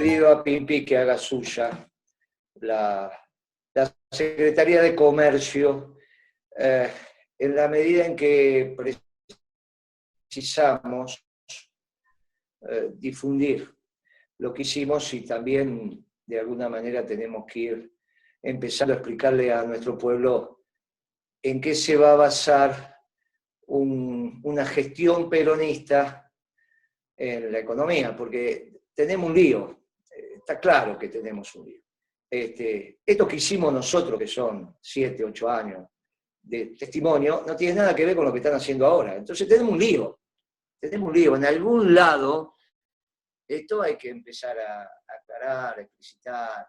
pedido a Pimpi que haga suya la Secretaría de Comercio, en la medida en que precisamos difundir lo que hicimos y también de alguna manera tenemos que ir empezando a explicarle a nuestro pueblo en qué se va a basar una gestión peronista en la economía, porque tenemos un lío, está claro que tenemos un lío. Esto que hicimos nosotros, que son 7, 8 años de testimonio, no tiene nada que ver con lo que están haciendo ahora. Entonces tenemos un lío, en algún lado. Esto hay que empezar a aclarar, a explicitar.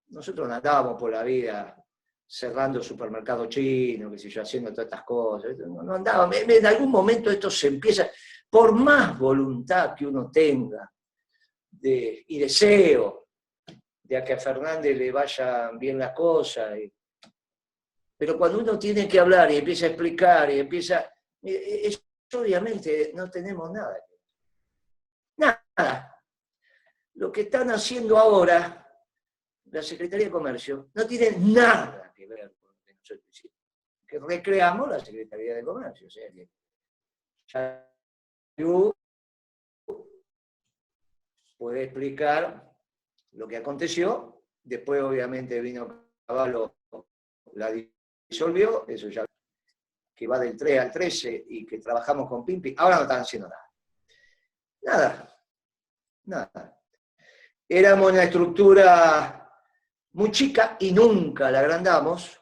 Nosotros no andábamos por la vida cerrando supermercados chinos, qué sé yo, haciendo todas estas cosas. No andábamos. En algún momento esto se empieza, por más voluntad que uno tenga y deseo de que a Fernández le vayan bien las cosas, pero cuando uno tiene que hablar y empieza a explicar y empieza... obviamente no tenemos nada. Nada. Lo que están haciendo ahora la Secretaría de Comercio no tiene nada que ver con lo que nosotros hicimos. Que recreamos la Secretaría de Comercio. O sea que ya puede explicar lo que aconteció. Después, obviamente, vino Cavallo, la disolvió, eso ya que va del 3 al 13 y que trabajamos con Pimpi. Ahora no están haciendo nada. Nada. Éramos una estructura muy chica y nunca la agrandamos,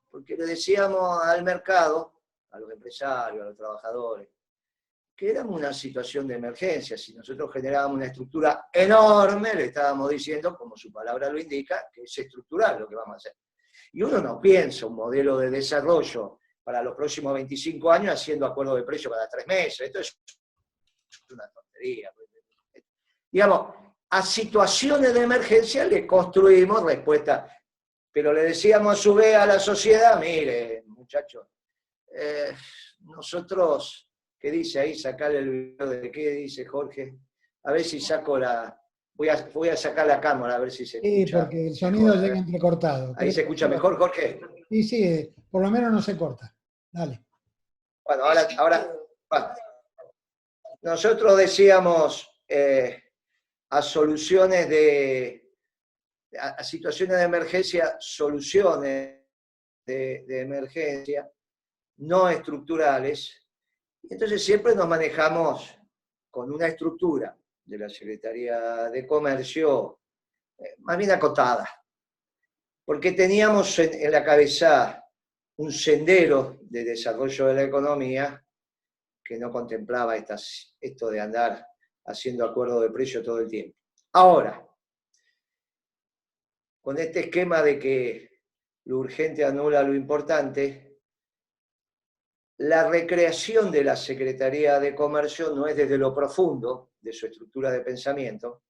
porque le decíamos al mercado, a los empresarios, a los trabajadores, que éramos una situación de emergencia. Si nosotros generábamos una estructura enorme, le estábamos diciendo, como su palabra lo indica, que es estructural lo que vamos a hacer. Y uno no piensa un modelo de desarrollo para los próximos 25 años haciendo acuerdo de precio cada 3 meses. Esto es una tontería. Digamos, a situaciones de emergencia le construimos respuesta, pero le decíamos a su vez a la sociedad, mire, muchachos, nosotros, ¿qué dice ahí? Sacarle el video de qué dice Jorge, a ver si saco voy a sacar la cámara a ver si se escucha. Sí, porque el sonido llega entrecortado. ¿Ahí se escucha mejor, Jorge? Sí, por lo menos no se corta. Dale. Bueno, ahora bueno, nosotros decíamos... a soluciones a situaciones de emergencia, soluciones de emergencia no estructurales. Entonces siempre nos manejamos con una estructura de la Secretaría de Comercio más bien acotada, porque teníamos en la cabeza un sendero de desarrollo de la economía que no contemplaba esto de andar haciendo acuerdo de precio todo el tiempo. Ahora, con este esquema de que lo urgente anula lo importante, la recreación de la Secretaría de Comercio no es desde lo profundo de su estructura de pensamiento,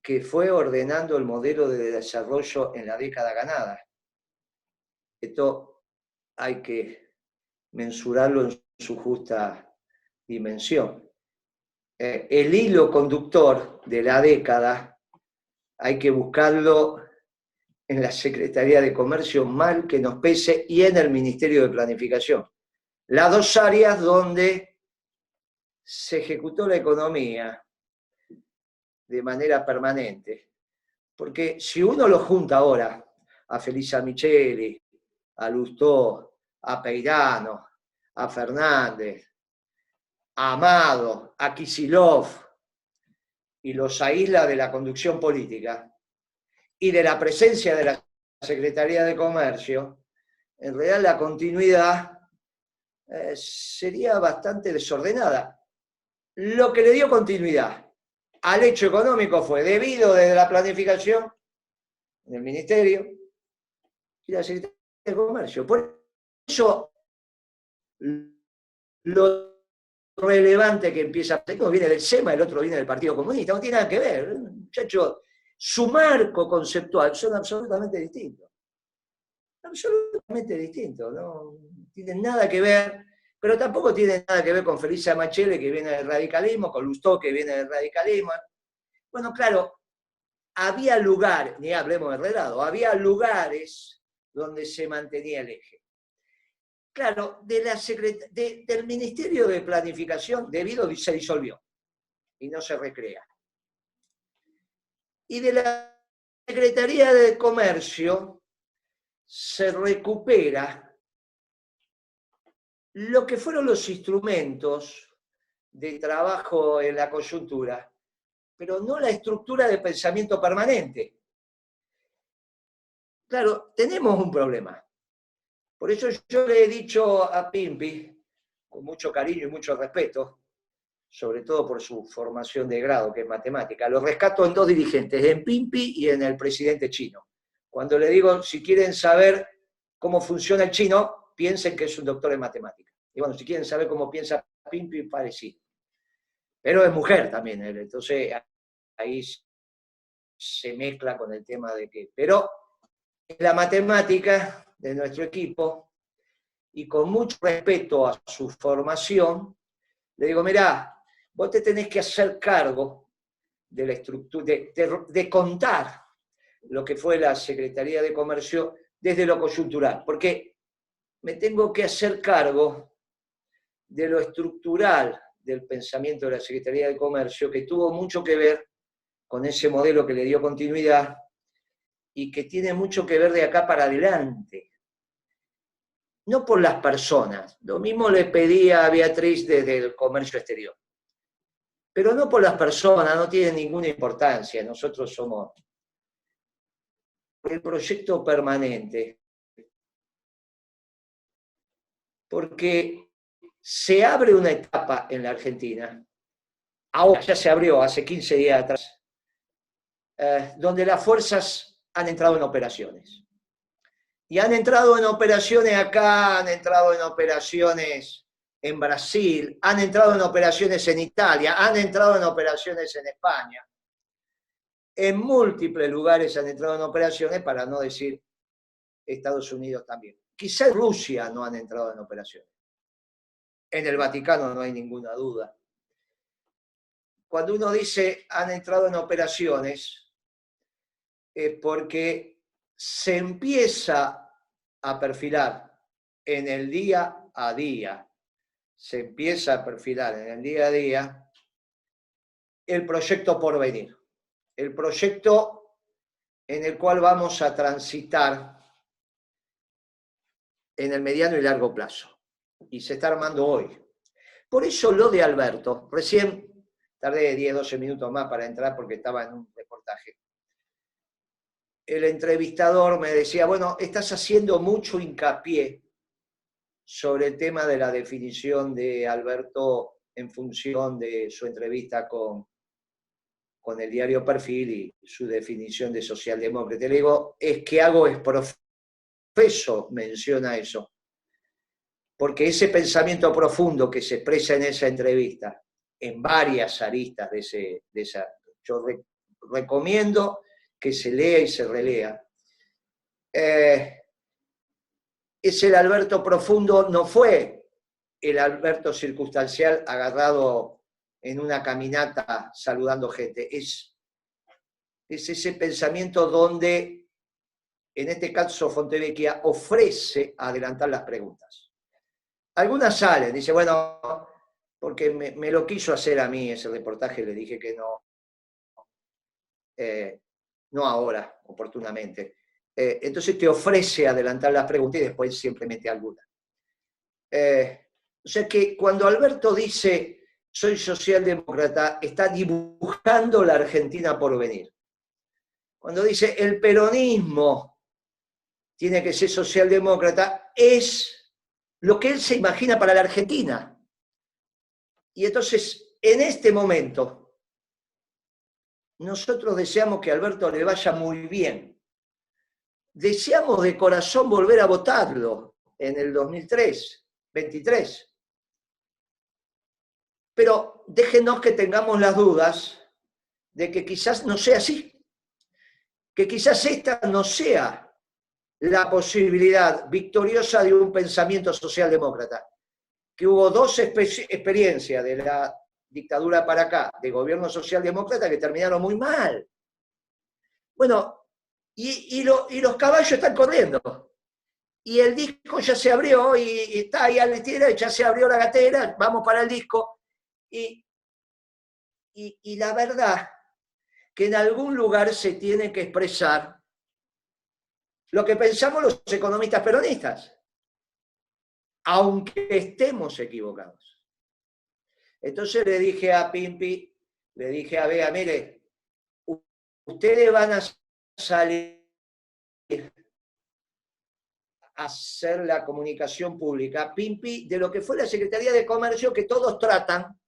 que fue ordenando el modelo de desarrollo en la década ganada. Esto hay que mensurarlo en su justa dimensión. El hilo conductor de la década hay que buscarlo en la Secretaría de Comercio, mal que nos pese, y en el Ministerio de Planificación. Las dos áreas donde se ejecutó la economía de manera permanente. Porque si uno lo junta ahora a Felisa Micheli, a Lustó, a Peirano, a Fernández, a Amado, a Kicillof, y los aísla de la conducción política y de la presencia de la Secretaría de Comercio, en realidad la continuidad sería bastante desordenada. Lo que le dio continuidad al hecho económico fue debido desde la planificación en el Ministerio y la Secretaría de Comercio. Por eso lo relevante que empieza, uno viene del SEMA, el otro viene del Partido Comunista, no tiene nada que ver, muchachos, su marco conceptual son absolutamente distintos. Absolutamente distintos, no tienen nada que ver, pero tampoco tienen nada que ver con Felisa Micheli, que viene del radicalismo, con Lustó, que viene del radicalismo. Bueno, claro, había lugares, ni hablemos de Relado, había lugares donde se mantenía el eje. Claro, del Ministerio de Planificación, se disolvió y no se recrea. Y de la Secretaría de Comercio se recupera lo que fueron los instrumentos de trabajo en la coyuntura, pero no la estructura de pensamiento permanente. Claro, tenemos un problema. Por eso yo le he dicho a Pimpi, con mucho cariño y mucho respeto, sobre todo por su formación de grado, que es matemática, lo rescato en dos dirigentes, en Pimpi y en el presidente chino. Cuando le digo, si quieren saber cómo funciona el chino, piensen que es un doctor en matemática. Y bueno, si quieren saber cómo piensa Pimpi, parecido. Pero es mujer también, entonces ahí se mezcla con el tema de que... Pero en la matemática de nuestro equipo, y con mucho respeto a su formación, le digo, mirá, vos te tenés que hacer cargo de la estructura, de contar lo que fue la Secretaría de Comercio desde lo coyuntural, porque me tengo que hacer cargo de lo estructural del pensamiento de la Secretaría de Comercio, que tuvo mucho que ver con ese modelo que le dio continuidad y que tiene mucho que ver de acá para adelante. No por las personas, lo mismo le pedí a Beatriz desde el comercio exterior, pero no por las personas, no tiene ninguna importancia, nosotros somos el proyecto permanente, porque se abre una etapa en la Argentina, ahora ya se abrió hace 15 días atrás, donde las fuerzas han entrado en operaciones. Y han entrado en operaciones acá, han entrado en operaciones en Brasil, han entrado en operaciones en Italia, han entrado en operaciones en España. En múltiples lugares han entrado en operaciones, para no decir Estados Unidos también. Quizá en Rusia no han entrado en operaciones. En el Vaticano no hay ninguna duda. Cuando uno dice han entrado en operaciones, es porque se empieza a perfilar en el día a día, se empieza a perfilar en el día a día el proyecto por venir, el proyecto en el cual vamos a transitar en el mediano y largo plazo. Y se está armando hoy. Por eso lo de Alberto, recién tardé 10, 12 minutos más para entrar porque estaba en un reportaje. El entrevistador me decía, bueno, estás haciendo mucho hincapié sobre el tema de la definición de Alberto en función de su entrevista con el diario Perfil y su definición de socialdemócrata. Le digo, es que hago es profeso, menciona eso. Porque ese pensamiento profundo que se expresa en esa entrevista, en varias aristas de esa, yo recomiendo que se lea y se relea. Es el Alberto profundo, no fue el Alberto circunstancial agarrado en una caminata saludando gente. Es ese pensamiento donde, en este caso, Fontevecchia ofrece adelantar las preguntas. Algunas salen, dice, bueno, porque me lo quiso hacer a mí ese reportaje, le dije que no, no ahora, oportunamente. Entonces te ofrece adelantar las preguntas y después siempre mete alguna. O sea que cuando Alberto dice, soy socialdemócrata, está dibujando la Argentina por venir. Cuando dice, el peronismo tiene que ser socialdemócrata, es lo que él se imagina para la Argentina. Y entonces, en este momento, nosotros deseamos que a Alberto le vaya muy bien. Deseamos de corazón volver a votarlo en el 2023. Pero déjenos que tengamos las dudas de que quizás no sea así. Que quizás esta no sea la posibilidad victoriosa de un pensamiento socialdemócrata. Que hubo dos experiencias dictadura para acá, de gobierno socialdemócrata que terminaron muy mal. Bueno, y los caballos están corriendo. Y el disco ya se abrió y está ahí a la tierra, ya se abrió la gatera, vamos para el disco. Y la verdad que en algún lugar se tiene que expresar lo que pensamos los economistas peronistas, aunque estemos equivocados. Entonces le dije a Pimpi, le dije a Bea, mire, ustedes van a salir a hacer la comunicación pública, Pimpi, de lo que fue la Secretaría de Comercio, que todos tratan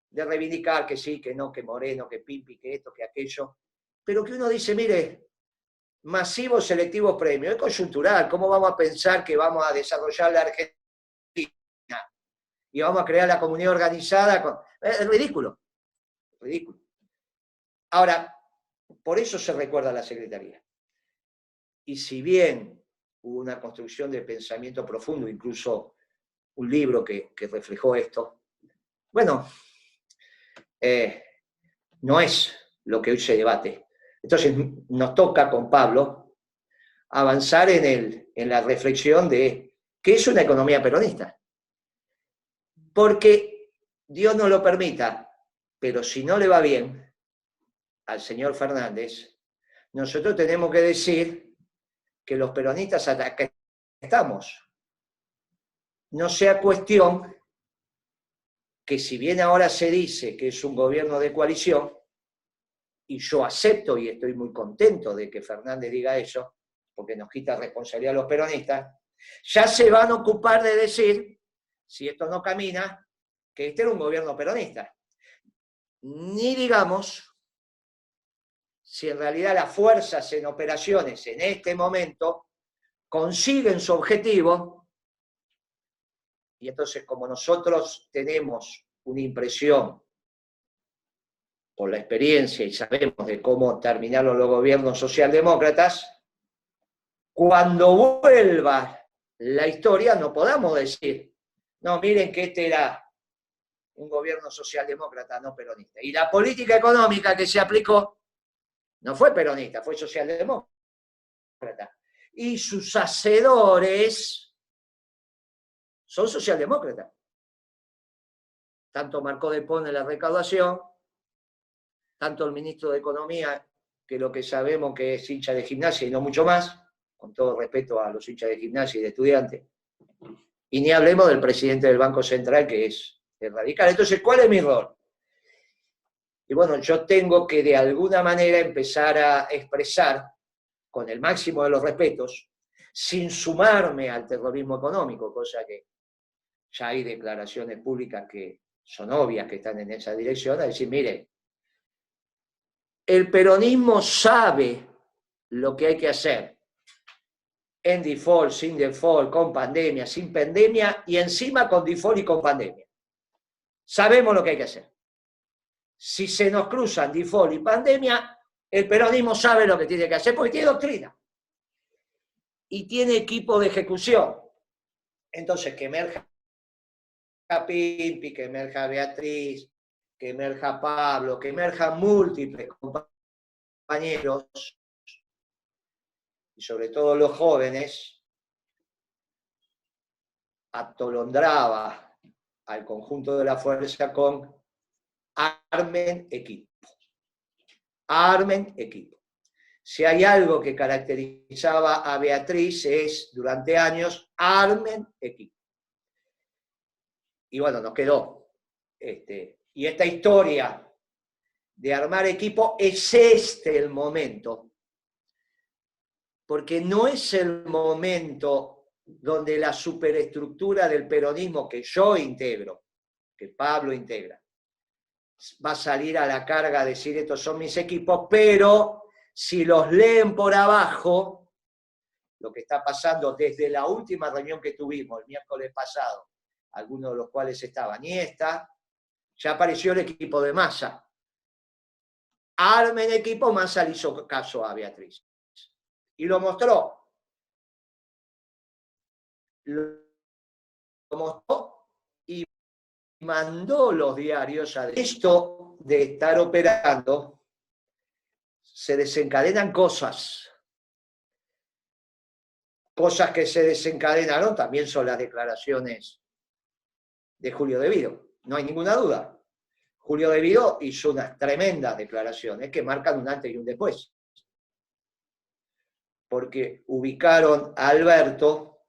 de reivindicar que sí, que no, que Moreno, que Pimpi, que esto, que aquello, pero que uno dice, mire, masivos selectivos premios, es coyuntural, ¿cómo vamos a pensar que vamos a desarrollar la Argentina y vamos a crear la comunidad organizada? Es ridículo, ridículo. Ahora, por eso se recuerda a la Secretaría. Y si bien hubo una construcción de pensamiento profundo, incluso un libro que reflejó esto, bueno, no es lo que hoy se debate. Entonces nos toca con Pablo avanzar en la reflexión de qué es una economía peronista. Porque Dios no lo permita, pero si no le va bien al señor Fernández, nosotros tenemos que decir que los peronistas hasta acá estamos. No sea cuestión que si bien ahora se dice que es un gobierno de coalición, y yo acepto y estoy muy contento de que Fernández diga eso, porque nos quita responsabilidad a los peronistas, ya se van a ocupar de decir, si esto no camina, que este era un gobierno peronista. Ni digamos si en realidad las fuerzas en operaciones en este momento consiguen su objetivo, y entonces como nosotros tenemos una impresión por la experiencia y sabemos de cómo terminaron los gobiernos socialdemócratas, cuando vuelva la historia no podamos decir, no, miren que este era un gobierno socialdemócrata, no peronista. Y la política económica que se aplicó no fue peronista, fue socialdemócrata. Y sus hacedores son socialdemócratas. Tanto Marcó de Pons en la recaudación, tanto el ministro de Economía, que lo que sabemos que es hincha de Gimnasia y no mucho más, con todo respeto a los hinchas de Gimnasia y de estudiantes. Y ni hablemos del presidente del Banco Central, que es radical. Entonces, ¿cuál es mi rol? Y bueno, yo tengo que de alguna manera empezar a expresar, con el máximo de los respetos, sin sumarme al terrorismo económico, cosa que ya hay declaraciones públicas que son obvias que están en esa dirección, a decir, mire, el peronismo sabe lo que hay que hacer, en default, sin default, con pandemia, sin pandemia, y encima con default y con pandemia. Sabemos lo que hay que hacer. Si se nos cruzan default y pandemia, el peronismo sabe lo que tiene que hacer, porque tiene doctrina. Y tiene equipo de ejecución. Entonces, que emerja Pimpi, que emerja Beatriz, que emerja Pablo, que emerjan múltiples compañeros, y sobre todo los jóvenes, atolondraba al conjunto de la fuerza con armen equipo. Armen equipo. Si hay algo que caracterizaba a Beatriz es, durante años, armen equipo. Y bueno, nos quedó. Y esta historia de armar equipo es el momento, porque no es el momento donde la superestructura del peronismo que yo integro, que Pablo integra, va a salir a la carga a decir estos son mis equipos, pero si los leen por abajo, lo que está pasando desde la última reunión que tuvimos el miércoles pasado, algunos de los cuales estaban, y esta, ya apareció el equipo de Massa. Armen equipo, Massa le hizo caso a Beatriz. Y lo mostró. Lo mostró y mandó los diarios a esto de estar operando, se desencadenan cosas. Cosas que se desencadenaron también son las declaraciones de Julio De Vido, no hay ninguna duda. Julio De Vido hizo unas tremendas declaraciones que marcan un antes y un después. Porque ubicaron a Alberto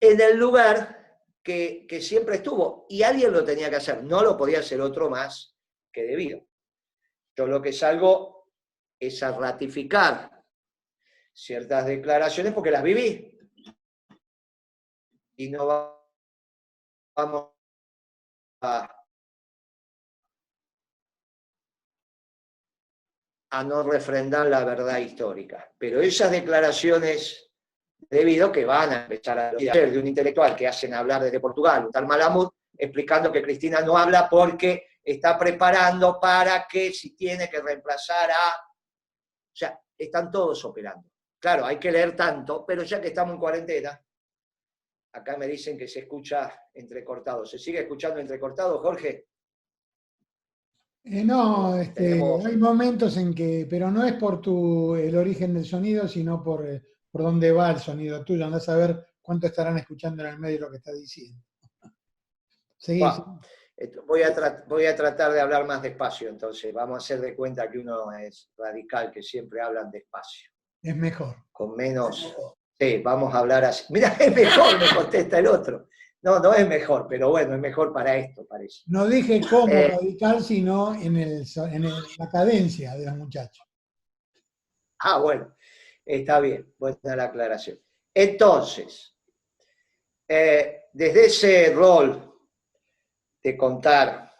en el lugar que siempre estuvo, y alguien lo tenía que hacer, no lo podía hacer otro más que De Vido. Yo lo que salgo es a ratificar ciertas declaraciones porque las viví, y no vamos a no refrendar la verdad histórica. Pero esas declaraciones debido que van a empezar a ser de un intelectual que hacen hablar desde Portugal, un tal Malamud, explicando que Cristina no habla porque está preparando para que si tiene que reemplazar a... O sea, están todos operando. Claro, hay que leer tanto, pero ya que estamos en cuarentena, acá me dicen que se escucha entrecortado. ¿Se sigue escuchando entrecortado, Jorge? No, Tenemos... hay momentos en que, pero no es por el origen del sonido, sino por dónde va el sonido tuyo. Andás a ver cuánto estarán escuchando en el medio lo que estás diciendo. Seguí. Wow. Voy a tratar de hablar más despacio, entonces. Vamos a hacer de cuenta que uno es radical, que siempre hablan despacio. Es mejor. Con menos... Sí, vamos a hablar así. Mira, es mejor, me contesta el otro. No, no es mejor, pero bueno, es mejor para esto, parece. No dije cómo radical, sino en la cadencia de los muchachos. Ah, bueno, está bien, buena la aclaración. Entonces, desde ese rol de contar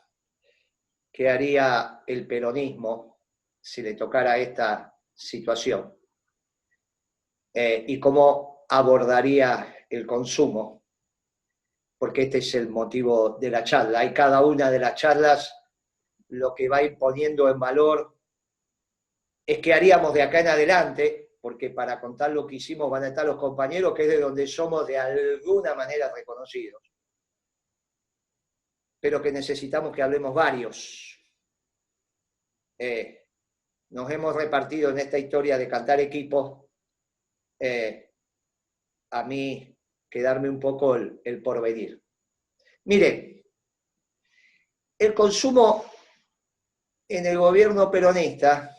qué haría el peronismo si le tocara esta situación y cómo abordaría el consumo, porque este es el motivo de la charla. Y cada una de las charlas lo que va imponiendo en valor es qué haríamos de acá en adelante, porque para contar lo que hicimos van a estar los compañeros, que es de donde somos de alguna manera reconocidos, pero que necesitamos que hablemos varios. Nos hemos repartido en esta historia de cantar equipo, a mí quedarme un poco el porvenir. Mire, el consumo en el gobierno peronista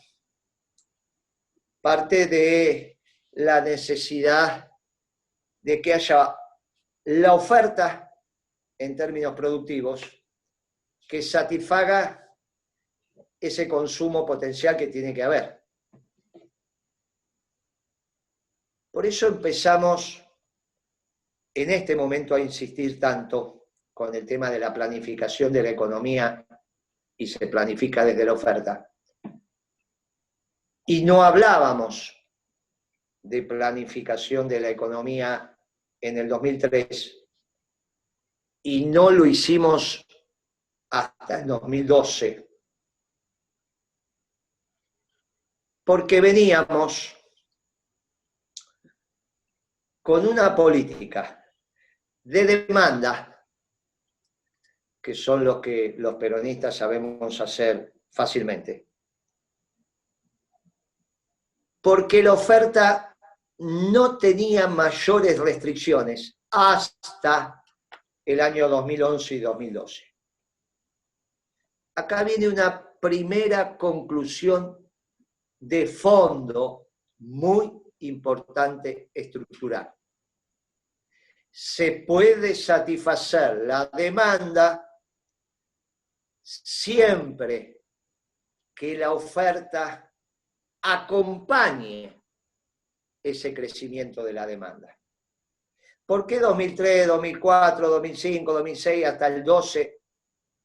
parte de la necesidad de que haya la oferta en términos productivos que satisfaga ese consumo potencial que tiene que haber. Por eso empezamos en este momento a insistir tanto con el tema de la planificación de la economía, y se planifica desde la oferta. Y no hablábamos de planificación de la economía en el 2003, y no lo hicimos hasta el 2012, porque veníamos con una política de demanda, que son los que los peronistas sabemos hacer fácilmente, porque la oferta no tenía mayores restricciones hasta el año 2011 y 2012. Acá viene una primera conclusión de fondo muy importante estructural. Se puede satisfacer la demanda siempre que la oferta acompañe ese crecimiento de la demanda. ¿Por qué 2003, 2004, 2005, 2006 hasta el 12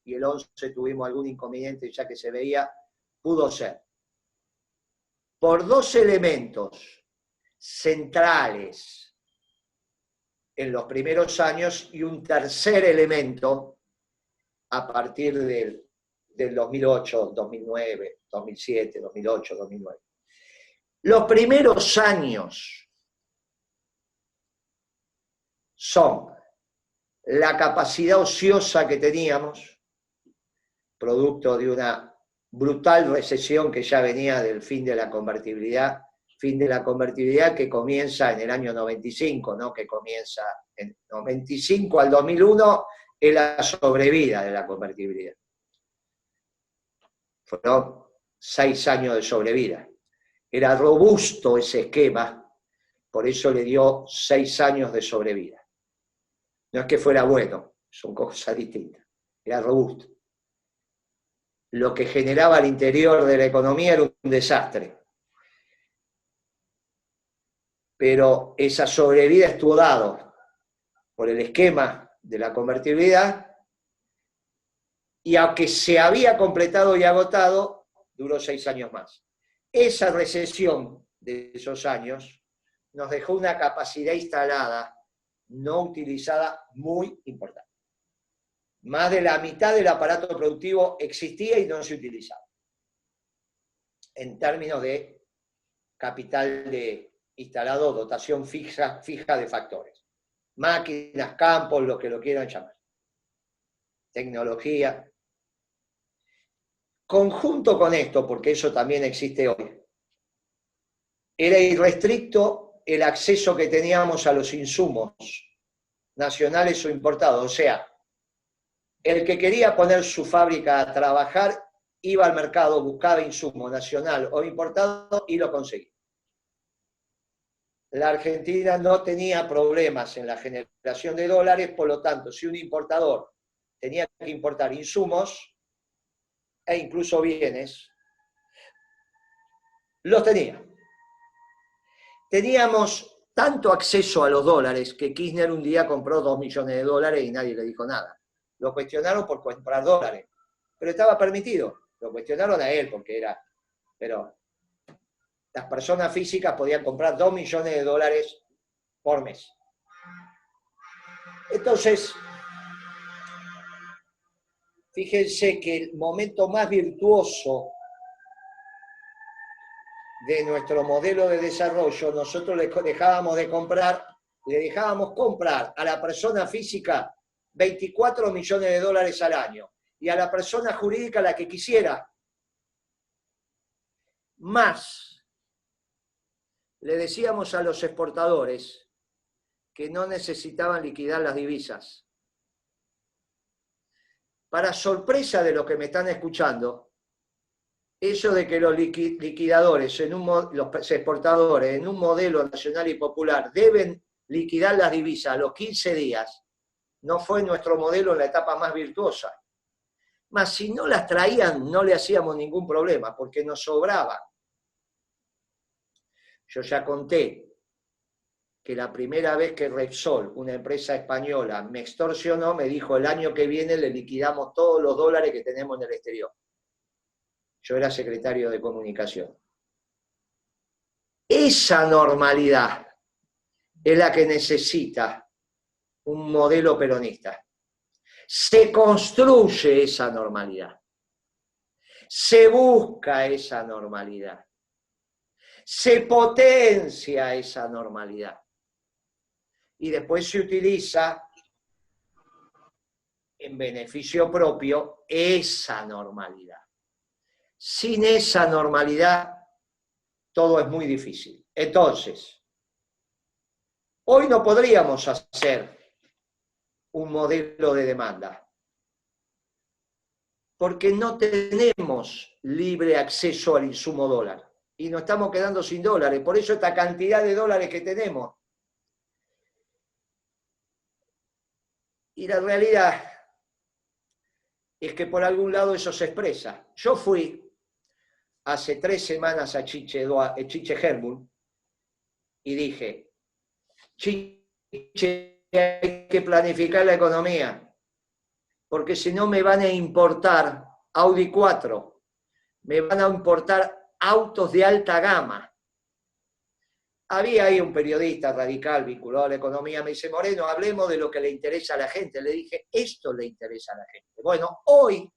y el 11 tuvimos algún inconveniente ya que se veía? Pudo ser por dos elementos centrales en los primeros años y un tercer elemento a partir del 2008, 2009, 2007, 2008, 2009. Los primeros años son la capacidad ociosa que teníamos, producto de una brutal recesión que ya venía del fin de la convertibilidad que comienza en el año 95, ¿no? Que comienza en 95 al 2001, es la sobrevida de la convertibilidad. Fueron 6 años de sobrevida. Era robusto ese esquema, por eso le dio 6 años de sobrevida. No es que fuera bueno, son cosas distintas. Era robusto. Lo que generaba al interior de la economía era un desastre. Pero esa sobrevida estuvo dado por el esquema de la convertibilidad, y aunque se había completado y agotado, duró 6 años más. Esa recesión de esos años nos dejó una capacidad instalada, no utilizada, muy importante. Más de la mitad del aparato productivo existía y no se utilizaba, en términos de capital instalado, dotación fija de factores. Máquinas, campos, lo que lo quieran llamar. Tecnología. Conjunto con esto, porque eso también existe hoy, era irrestricto el acceso que teníamos a los insumos nacionales o importados. O sea, el que quería poner su fábrica a trabajar iba al mercado, buscaba insumo nacional o importado y lo conseguía. La Argentina no tenía problemas en la generación de dólares, por lo tanto, si un importador tenía que importar insumos e incluso bienes, los tenía. Teníamos tanto acceso a los dólares que Kirchner un día compró 2 millones de dólares y nadie le dijo nada. Lo cuestionaron por comprar dólares, pero estaba permitido. Lo cuestionaron a él porque era... Pero las personas físicas podían comprar 2 millones de dólares por mes. Entonces, fíjense que el momento más virtuoso de nuestro modelo de desarrollo, nosotros le dejábamos comprar a la persona física 24 millones de dólares al año y a la persona jurídica la que quisiera. Más, le decíamos a los exportadores que no necesitaban liquidar las divisas. Para sorpresa de los que me están escuchando, eso de que los liquidadores, los exportadores, en un modelo nacional y popular, deben liquidar las divisas a los 15 días, no fue nuestro modelo en la etapa más virtuosa. Mas si no las traían, no le hacíamos ningún problema, porque nos sobraba. Yo ya conté que la primera vez que Repsol, una empresa española, me extorsionó, me dijo: el año que viene le liquidamos todos los dólares que tenemos en el exterior. Yo era secretario de comunicación. Esa normalidad es la que necesita un modelo peronista. Se construye esa normalidad. Se busca esa normalidad. Se potencia esa normalidad. Y después se utiliza en beneficio propio esa normalidad. Sin esa normalidad, todo es muy difícil. Entonces, hoy no podríamos hacer un modelo de demanda, porque no tenemos libre acceso al insumo dólar, y nos estamos quedando sin dólares. Por eso esta cantidad de dólares que tenemos. Y la realidad es que por algún lado eso se expresa. Yo fui hace 3 semanas a Chiche Hermul y dije: Chiche, hay que planificar la economía, porque si no me van a importar Audi 4, me van a importar autos de alta gama. Había ahí un periodista radical vinculado a la economía, me dice: Moreno, hablemos de lo que le interesa a la gente. Le dije: esto le interesa a la gente. Bueno, hoy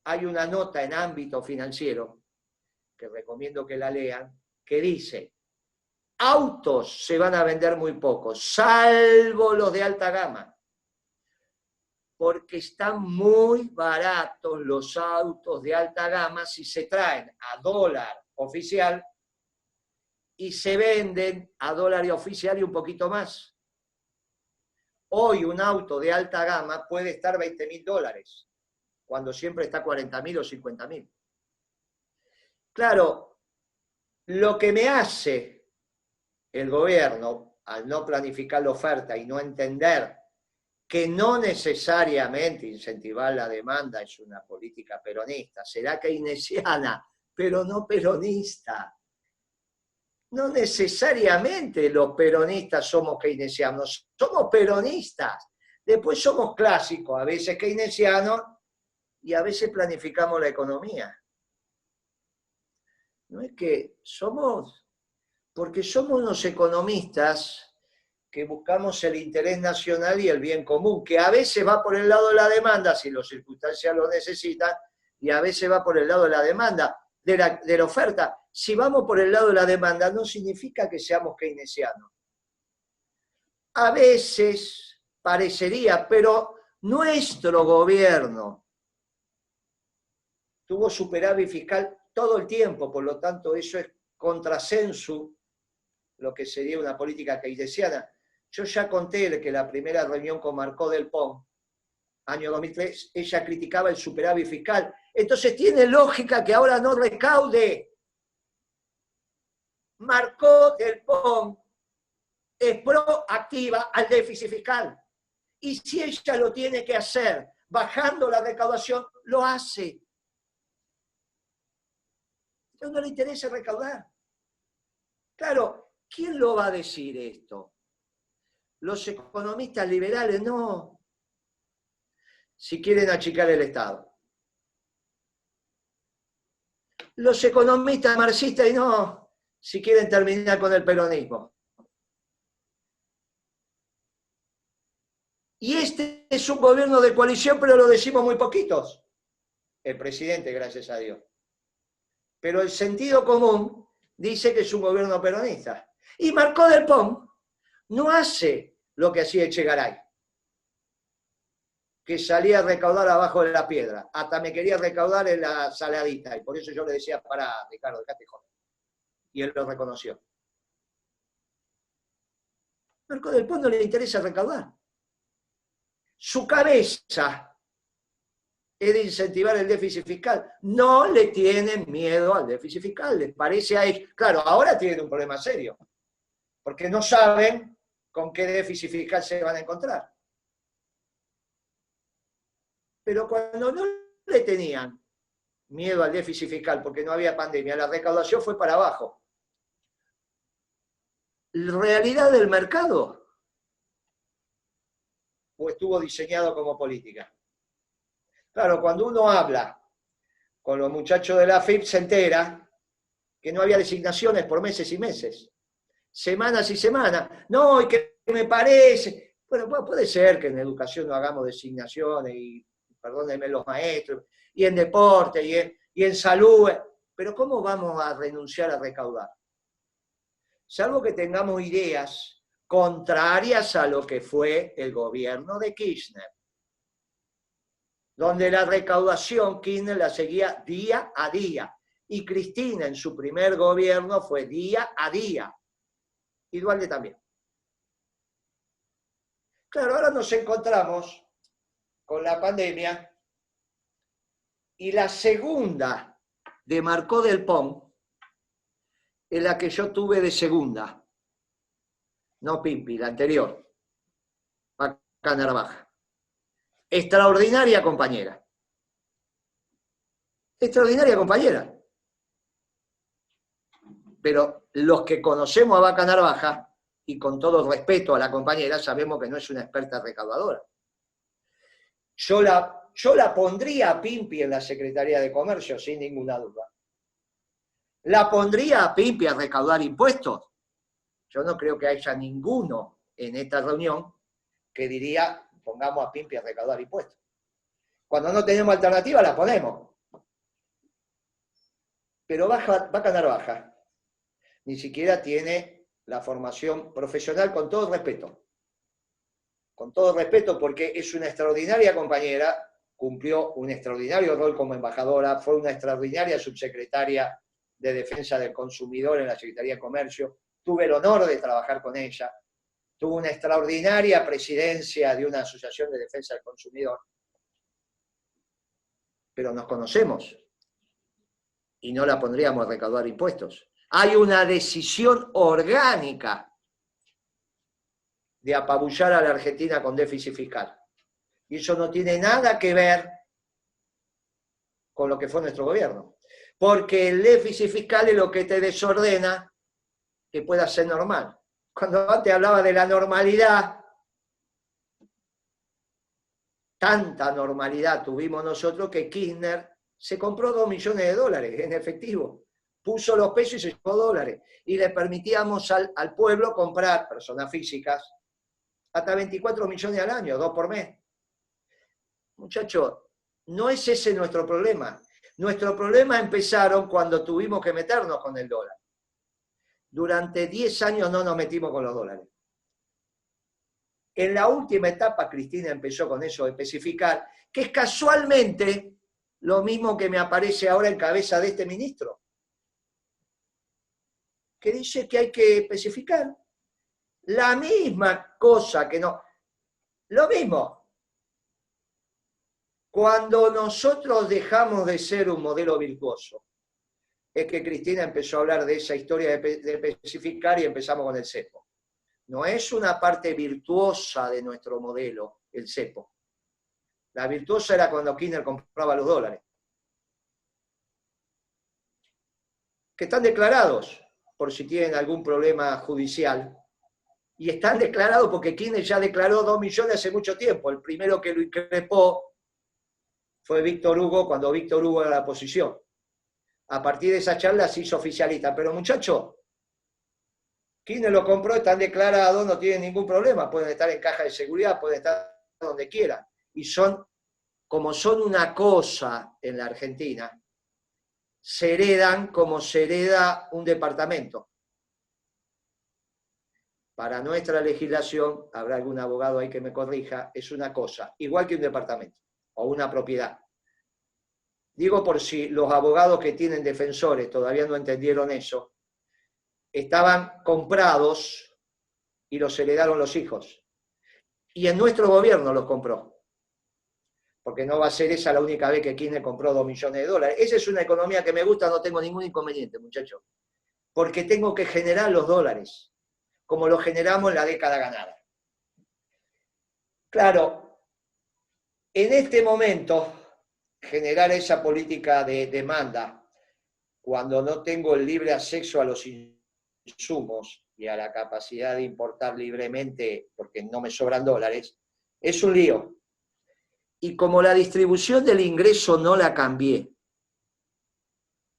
hay una nota en Ámbito Financiero, que recomiendo que la lean, que dice: autos se van a vender muy pocos, salvo los de alta gama. Porque están muy baratos los autos de alta gama si se traen a dólar oficial y se venden a dólar oficial y un poquito más. Hoy un auto de alta gama puede estar $20.000, cuando siempre está 40.000 o 50.000. Claro, lo que me hace el gobierno, al no planificar la oferta y no entender que no necesariamente incentivar la demanda es una política peronista, será keynesiana, pero no peronista. No necesariamente los peronistas somos keynesianos, somos peronistas. Después somos clásicos, a veces keynesianos y a veces planificamos la economía. No es que somos, porque somos unos economistas que buscamos el interés nacional y el bien común, que a veces va por el lado de la demanda, si las circunstancias lo necesitan, y a veces va por el lado de la demanda, de la oferta. Si vamos por el lado de la demanda, no significa que seamos keynesianos. A veces parecería, pero nuestro gobierno tuvo superávit fiscal todo el tiempo, por lo tanto eso es contrasensu, lo que sería una política keynesiana. Yo ya conté que la primera reunión con Marcó del Pont, año 2003, ella criticaba el superávit fiscal. Entonces tiene lógica que ahora no recaude. Marcó del Pont es proactiva al déficit fiscal. Y si ella lo tiene que hacer bajando la recaudación, lo hace. Entonces no le interesa recaudar. Claro, ¿quién lo va a decir esto? Los economistas liberales no. Si quieren achicar el Estado. Los economistas marxistas no. Si quieren terminar con el peronismo. Y este es un gobierno de coalición, pero lo decimos muy poquitos. El presidente, gracias a Dios. Pero el sentido común dice que es un gobierno peronista. Y Marcó del Pont no hace lo que hacía Echegaray, que salía a recaudar abajo de la piedra. Hasta me quería recaudar en la saladita. Y por eso yo le decía, pará, Ricardo, dejate joder. Y él lo reconoció. Marcó del Pont no le interesa recaudar. Su cabeza es de incentivar el déficit fiscal. No le tienen miedo al déficit fiscal. Les parece a ellos. Claro, ahora tienen un problema serio. Porque no saben con qué déficit fiscal se van a encontrar. Pero cuando no le tenían miedo al déficit fiscal porque no había pandemia, la recaudación fue para abajo. La realidad del mercado o estuvo diseñado como política. Claro, cuando uno habla con los muchachos de la FIP se entera que no había designaciones por meses y meses, semanas y semanas. No, y que me parece, bueno, puede ser que en educación no hagamos designaciones, y perdónenme los maestros, y en deporte, y en salud, pero ¿cómo vamos a renunciar a recaudar? Salvo que tengamos ideas contrarias a lo que fue el gobierno de Kirchner, donde la recaudación Kirchner la seguía día a día, y Cristina en su primer gobierno fue día a día, y Dualde también. Claro, ahora nos encontramos con la pandemia, y la segunda de Marcó del Pont es la que yo tuve de segunda, no Pimpi, la anterior, Vaca Narvaja. Extraordinaria compañera. Extraordinaria compañera. Pero los que conocemos a Vaca Narvaja, y con todo respeto a la compañera, sabemos que no es una experta recaudadora. Yo la pondría a Pimpi en la Secretaría de Comercio, sin ninguna duda. ¿La pondría a Pimpi a recaudar impuestos? Yo no creo que haya ninguno en esta reunión que diría, pongamos a Pimpi a recaudar impuestos. Cuando no tenemos alternativa, la ponemos. Pero Vaca Narvaja ni siquiera tiene la formación profesional, con todo respeto. con todo respeto, porque es una extraordinaria compañera, cumplió un extraordinario rol como embajadora, fue una extraordinaria subsecretaria de Defensa del Consumidor en la Secretaría de Comercio, tuve el honor de trabajar con ella, tuvo una extraordinaria presidencia de una asociación de defensa del consumidor, pero nos conocemos y no la pondríamos a recaudar impuestos. Hay una decisión orgánica de apabullar a la Argentina con déficit fiscal. Y eso no tiene nada que ver con lo que fue nuestro gobierno. Porque el déficit fiscal es lo que te desordena que pueda ser normal. Cuando antes hablaba de la normalidad, tanta normalidad tuvimos nosotros que Kirchner se compró 2 millones de dólares en efectivo. Puso los pesos y se llevó dólares. Y le permitíamos al pueblo comprar, personas físicas, hasta 24 millones al año, 2 por mes. Muchachos, no es ese nuestro problema. Nuestro problema empezaron cuando tuvimos que meternos con el dólar. Durante 10 años no nos metimos con los dólares. En la última etapa, Cristina empezó con eso de especificar, que es casualmente lo mismo que me aparece ahora en cabeza de este ministro, que dice que hay que especificar. La misma cosa que no... Lo mismo. Cuando nosotros dejamos de ser un modelo virtuoso, es que Cristina empezó a hablar de esa historia de especificar y empezamos con el cepo. No es una parte virtuosa de nuestro modelo, el cepo. La virtuosa era cuando Kirchner compraba los dólares. Que están declarados, por si tienen algún problema judicial. Y están declarados porque Kirchner ya declaró 2 millones hace mucho tiempo. El primero que lo increpó fue Víctor Hugo, cuando Víctor Hugo era la oposición. A partir de esa charla se hizo oficialista. Pero muchachos, Kirchner lo compró, están declarados, no tienen ningún problema. Pueden estar en caja de seguridad, pueden estar donde quieran. Y son, como son una cosa en la Argentina, se heredan como se hereda un departamento. Para nuestra legislación, habrá algún abogado ahí que me corrija, es una cosa, igual que un departamento o una propiedad. Digo por si los abogados que tienen defensores todavía no entendieron eso, estaban comprados y los heredaron los hijos. Y en nuestro gobierno los compró. Porque no va a ser esa la única vez que Kirchner compró 2 millones de dólares. Esa es una economía que me gusta, no tengo ningún inconveniente, muchachos. Porque tengo que generar los dólares, como lo generamos en la década ganada. Claro, en este momento, generar esa política de demanda, cuando no tengo el libre acceso a los insumos y a la capacidad de importar libremente, porque no me sobran dólares, es un lío. Y como la distribución del ingreso no la cambié,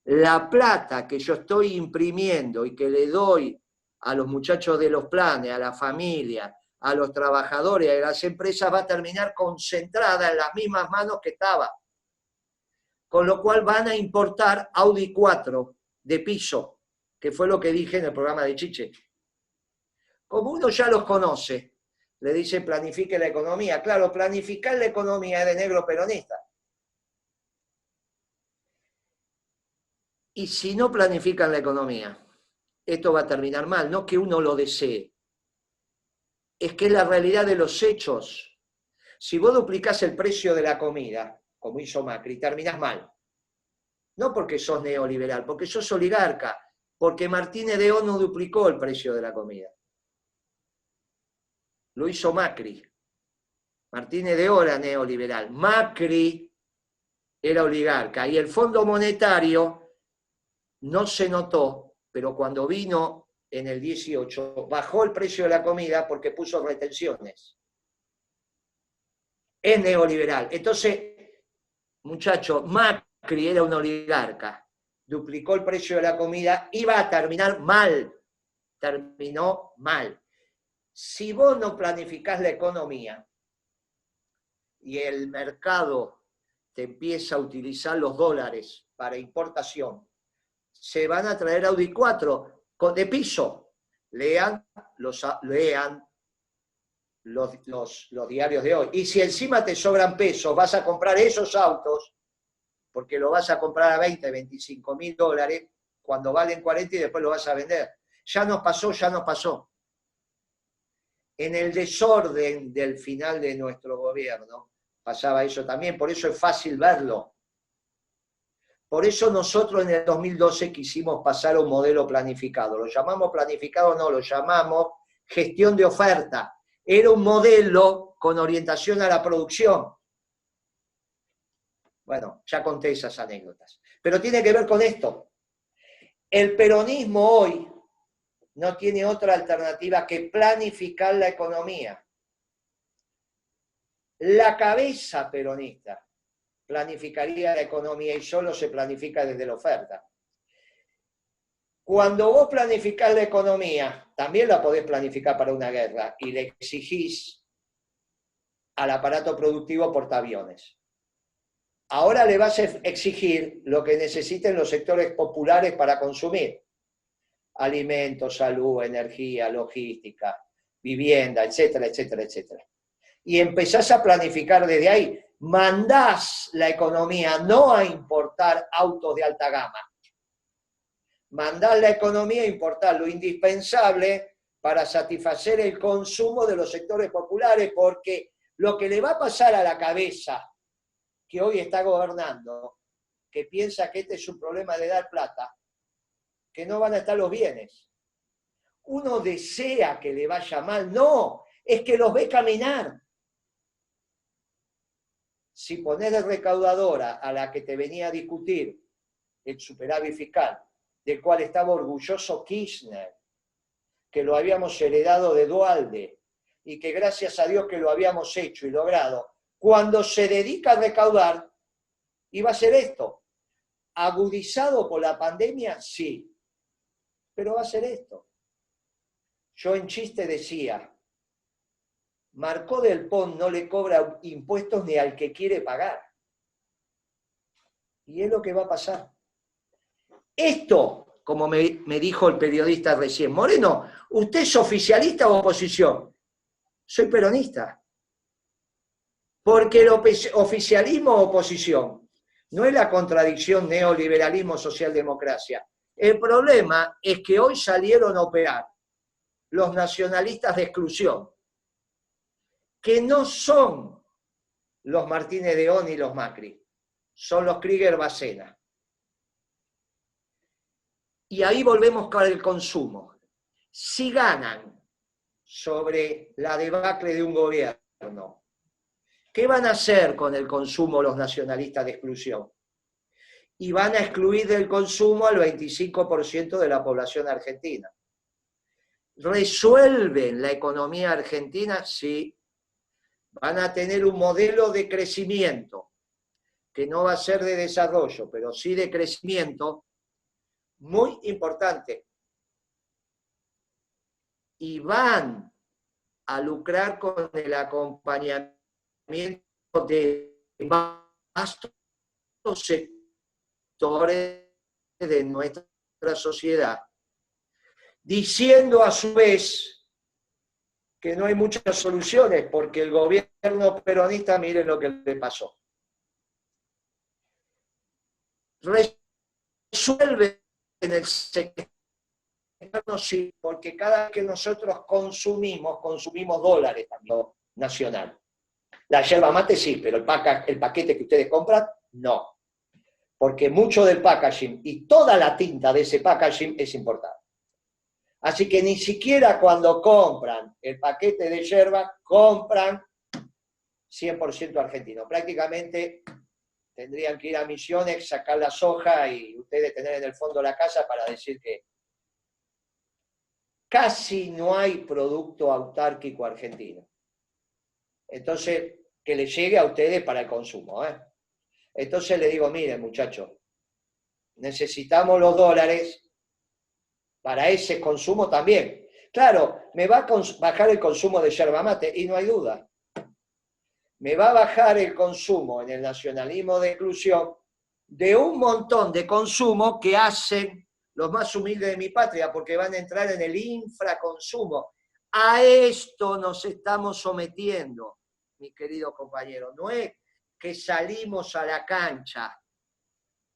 la plata que yo estoy imprimiendo y que le doy a los muchachos de los planes, a la familia, a los trabajadores, a las empresas, va a terminar concentrada en las mismas manos que estaba. Con lo cual van a importar Audi 4 de piso, que fue lo que dije en el programa de Chiche. Como uno ya los conoce, le dice planifique la economía. Claro, planificar la economía es de negro peronista. Y si no planifican la economía, esto va a terminar mal. No que uno lo desee, es que es la realidad de los hechos. Si vos duplicás el precio de la comida, como hizo Macri, terminás mal. No porque sos neoliberal, porque sos oligarca, porque Martínez de O no duplicó el precio de la comida. Lo hizo Macri. Martínez de O era neoliberal. Macri era oligarca. Y el Fondo Monetario no se notó, pero cuando vino en el 18, bajó el precio de la comida porque puso retenciones. Es neoliberal. Entonces, muchachos, Macri era un oligarca, duplicó el precio de la comida, iba a terminar mal. Terminó mal. Si vos no planificás la economía y el mercado te empieza a utilizar los dólares para importación, se van a traer Audi 4 de piso. Lean los diarios de hoy. Y si encima te sobran pesos, vas a comprar esos autos, porque lo vas a comprar a 20, 25 mil dólares, cuando valen 40 y después lo vas a vender. Ya nos pasó, ya nos pasó. En el desorden del final de nuestro gobierno pasaba eso también, por eso es fácil verlo. Por eso nosotros en el 2012 quisimos pasar a un modelo planificado. Lo llamamos planificado, no, lo llamamos gestión de oferta. Era un modelo con orientación a la producción. Bueno, ya conté esas anécdotas. Pero tiene que ver con esto. El peronismo hoy no tiene otra alternativa que planificar la economía. La cabeza peronista planificaría la economía y solo se planifica desde la oferta. Cuando vos planificás la economía, también la podés planificar para una guerra y le exigís al aparato productivo portaaviones. Ahora le vas a exigir lo que necesiten los sectores populares para consumir. Alimentos, salud, energía, logística, vivienda, etcétera, etcétera, etcétera. Y empezás a planificar desde ahí. Mandás la economía no a importar autos de alta gama. Mandás la economía a importar lo indispensable para satisfacer el consumo de los sectores populares, porque lo que le va a pasar a la cabeza que hoy está gobernando, que piensa que este es un problema de dar plata, que no van a estar los bienes. Uno desea que le vaya mal, no, es que los ve caminar. Si ponés de recaudadora a la que te venía a discutir el superávit fiscal, del cual estaba orgulloso Kirchner, que lo habíamos heredado de Duhalde, y que gracias a Dios que lo habíamos hecho y logrado, cuando se dedica a recaudar, iba a ser esto. ¿Agudizado por la pandemia? Sí. Pero va a ser esto. Yo en chiste decía, Marcó del Pont no le cobra impuestos ni al que quiere pagar. Y es lo que va a pasar. Esto, como me dijo el periodista recién, Moreno, ¿usted es oficialista o oposición? Soy peronista. Porque el oficialismo o oposición no es la contradicción neoliberalismo-socialdemocracia. El problema es que hoy salieron a operar los nacionalistas de exclusión, que no son los Martínez de Oz ni los Macri, son los Krieger-Bacena. Y ahí volvemos con el consumo. Si ganan sobre la debacle de un gobierno, ¿qué van a hacer con el consumo los nacionalistas de exclusión? Y van a excluir del consumo al 25% de la población argentina. ¿Resuelven la economía argentina? Sí. Van a tener un modelo de crecimiento, que no va a ser de desarrollo, pero sí de crecimiento, muy importante. Y van a lucrar con el acompañamiento de vastos sectores de nuestra sociedad, diciendo a su vez que no hay muchas soluciones, porque el gobierno peronista, miren lo que le pasó. Resuelve en el sector, sí, porque cada vez que nosotros consumimos dólares también, nacional. La yerba mate sí, pero el paquete que ustedes compran, no. Porque mucho del packaging y toda la tinta de ese packaging es importada. Así que ni siquiera cuando compran el paquete de yerba, compran 100% argentino. Prácticamente tendrían que ir a Misiones, sacar la soja y ustedes tener en el fondo la casa para decir que casi no hay producto autárquico argentino. Entonces, que le llegue a ustedes para el consumo. Entonces le digo, miren muchachos, necesitamos los dólares para ese consumo también. Claro, me va a bajar el consumo de yerba mate, y no hay duda. Me va a bajar el consumo en el nacionalismo de exclusión de un montón de consumo que hacen los más humildes de mi patria, porque van a entrar en el infraconsumo. A esto nos estamos sometiendo, mis queridos compañeros. No es que salimos a la cancha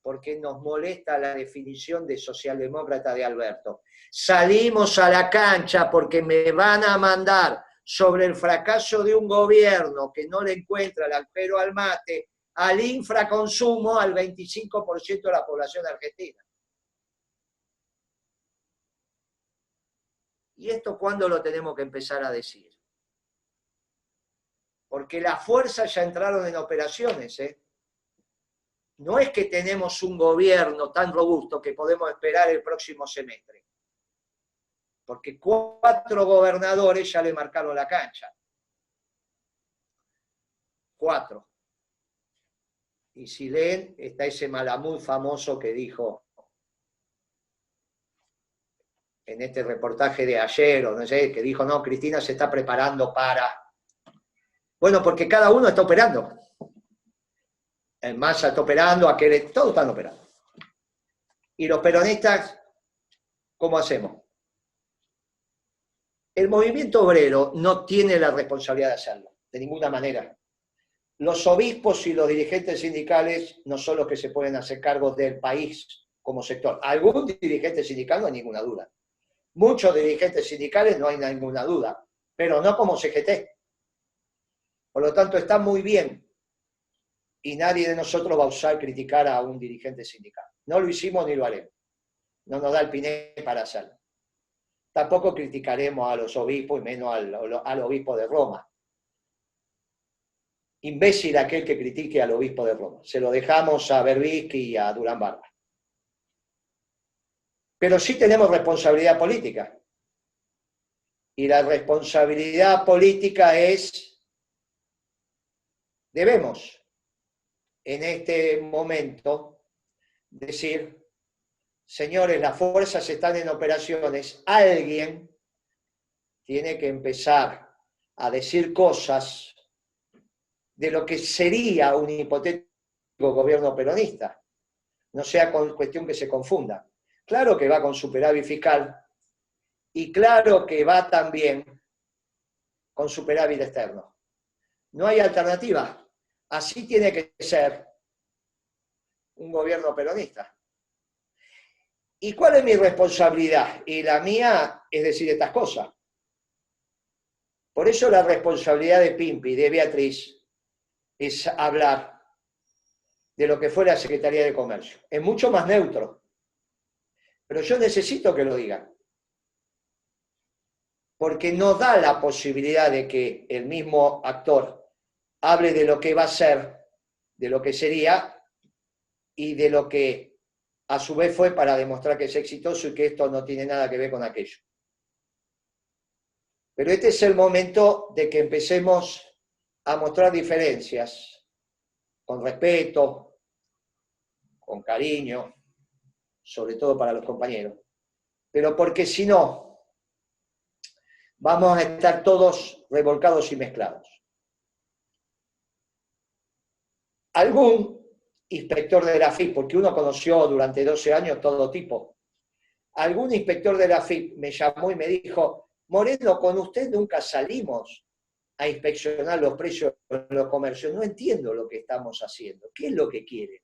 porque nos molesta la definición de socialdemócrata de Alberto. Salimos a la cancha porque me van a mandar sobre el fracaso de un gobierno que no le encuentra el alpero al mate, al infraconsumo al 25% de la población argentina. ¿Y esto cuándo lo tenemos que empezar a decir? Porque las fuerzas ya entraron en operaciones, ¿eh? No es que tenemos un gobierno tan robusto que podemos esperar el próximo semestre. Porque 4 gobernadores ya le marcaron la cancha. 4. Y si leen, está ese Malamud famoso que dijo en este reportaje de ayer, o no sé, que dijo, no, Cristina se está preparando para... Bueno, porque cada uno está operando. El Massa está operando, aquel, todos están operando. Y los peronistas, ¿cómo hacemos? El movimiento obrero no tiene la responsabilidad de hacerlo, de ninguna manera. Los obispos y los dirigentes sindicales no son los que se pueden hacer cargo del país como sector. Algún dirigente sindical no hay ninguna duda. Muchos dirigentes sindicales no hay ninguna duda, pero no como CGT. Por lo tanto, está muy bien y nadie de nosotros va a usar criticar a un dirigente sindical. No lo hicimos ni lo haremos. No nos da el piné para hacerlo. Tampoco criticaremos a los obispos y menos al obispo de Roma. Imbécil aquel que critique al obispo de Roma. Se lo dejamos a Berbisky y a Durán Barba. Pero sí tenemos responsabilidad política. Y la responsabilidad política es, debemos, en este momento, decir, señores, las fuerzas están en operaciones, alguien tiene que empezar a decir cosas de lo que sería un hipotético gobierno peronista. No sea cuestión que se confunda. Claro que va con superávit fiscal y claro que va también con superávit externo. No hay alternativa. Así tiene que ser un gobierno peronista. ¿Y cuál es mi responsabilidad? Y la mía es decir estas cosas. Por eso la responsabilidad de Pimpi, de Beatriz, es hablar de lo que fue la Secretaría de Comercio. Es mucho más neutro. Pero yo necesito que lo digan. Porque no da la posibilidad de que el mismo actor hable de lo que va a ser, de lo que sería y de lo que a su vez fue para demostrar que es exitoso y que esto no tiene nada que ver con aquello. Pero este es el momento de que empecemos a mostrar diferencias con respeto, con cariño, sobre todo para los compañeros. Pero porque si no, vamos a estar todos revolcados y mezclados. Algún inspector de la AFIP, porque uno conoció durante 12 años todo tipo, algún inspector de la AFIP me llamó y me dijo, Moreno, con usted nunca salimos a inspeccionar los precios de los comercios, no entiendo lo que estamos haciendo, ¿qué es lo que quiere?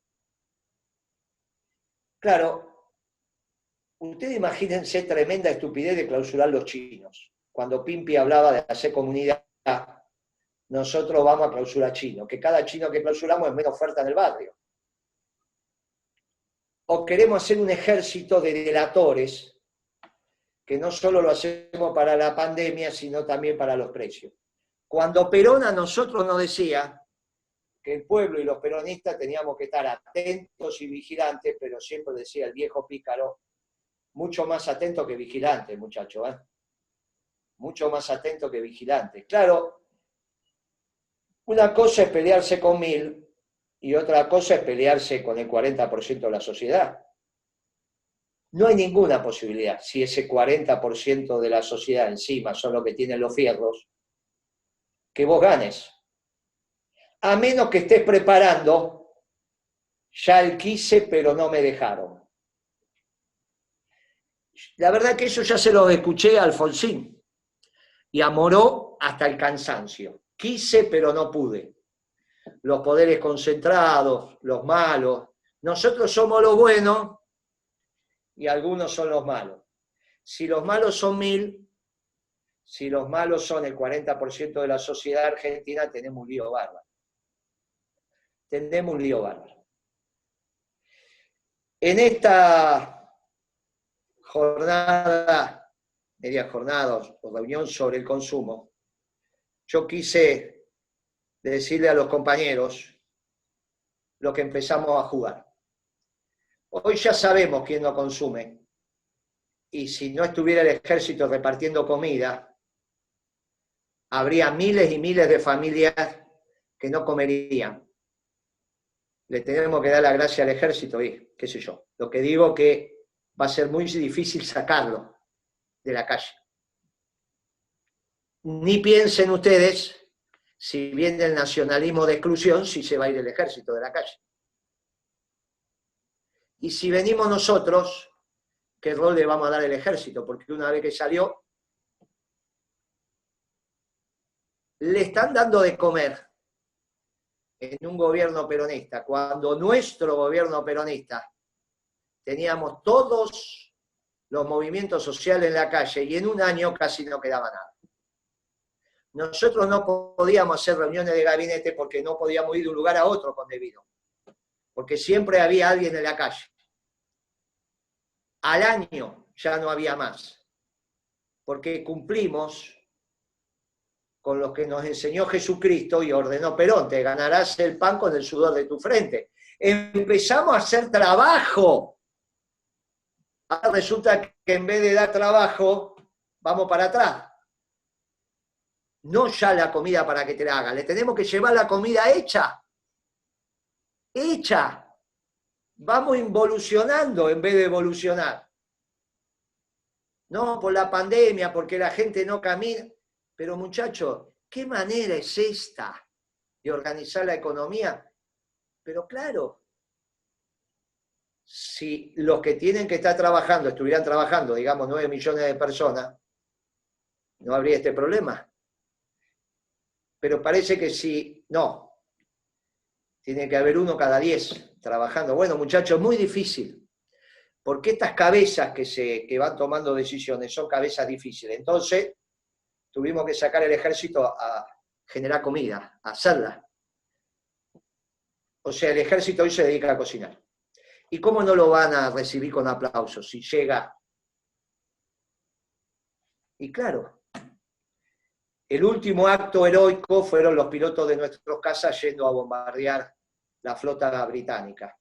Claro, ustedes imagínense tremenda estupidez de clausurar los chinos. Cuando Pimpi hablaba de hacer comunidad, nosotros vamos a clausurar chinos, que cada chino que clausuramos es menos oferta en el barrio. O queremos hacer un ejército de delatores, que no solo lo hacemos para la pandemia, sino también para los precios. Cuando Perón a nosotros nos decía que el pueblo y los peronistas teníamos que estar atentos y vigilantes, pero siempre decía el viejo pícaro, mucho más atento que vigilante, muchacho, ¿eh? Mucho más atento que vigilante. Claro, una cosa es pelearse con 1000 y otra cosa es pelearse con el 40% de la sociedad. No hay ninguna posibilidad, si ese 40% de la sociedad encima son los que tienen los fierros, que vos ganes. A menos que estés preparando, ya el quise, pero no me dejaron. La verdad que eso ya se lo escuché a Alfonsín. y a Moró hasta el cansancio. Quise, pero no pude. Los poderes concentrados, los malos. Nosotros somos los buenos y algunos son los malos. Si los malos son 1000, si los malos son el 40% de la sociedad argentina, tenemos un lío bárbaro. Tenemos un lío bárbaro. En esta jornada, media jornada o reunión sobre el consumo, yo quise decirle a los compañeros lo que empezamos a jugar. Hoy ya sabemos quién no consume, y si no estuviera el ejército repartiendo comida, habría miles y miles de familias que no comerían. Le tenemos que dar la gracia al ejército y qué sé yo. Lo que digo que va a ser muy difícil sacarlo de la calle. Ni piensen ustedes, si viene el nacionalismo de exclusión, si se va a ir el ejército de la calle. Y si venimos nosotros, ¿qué rol le vamos a dar al ejército? Porque una vez que salió, le están dando de comer en un gobierno peronista, cuando nuestro gobierno peronista teníamos todos los movimientos sociales en la calle y en un año casi no quedaba nada. Nosotros no podíamos hacer reuniones de gabinete porque no podíamos ir de un lugar a otro con debido, porque siempre había alguien en la calle. Al año ya no había más, porque cumplimos con lo que nos enseñó Jesucristo y ordenó Perón: te ganarás el pan con el sudor de tu frente. Empezamos a hacer trabajo. Ahora resulta que en vez de dar trabajo, vamos para atrás. No ya la comida para que te la haga, le tenemos que llevar la comida hecha. Hecha. Vamos involucionando en vez de evolucionar. No por la pandemia, porque la gente no camina. Pero muchachos, ¿qué manera es esta de organizar la economía? Pero claro, si los que tienen que estar trabajando estuvieran trabajando, digamos, 9 millones de personas, no habría este problema. Pero parece que sí, no. Tiene que haber uno cada 10 trabajando. Bueno, muchachos, es muy difícil, porque estas cabezas que van tomando decisiones son cabezas difíciles. Entonces, tuvimos que sacar el ejército a generar comida, a hacerla. O sea, el ejército hoy se dedica a cocinar. ¿Y cómo no lo van a recibir con aplausos si llega? Y claro, el último acto heroico fueron los pilotos de nuestros cazas yendo a bombardear la flota británica.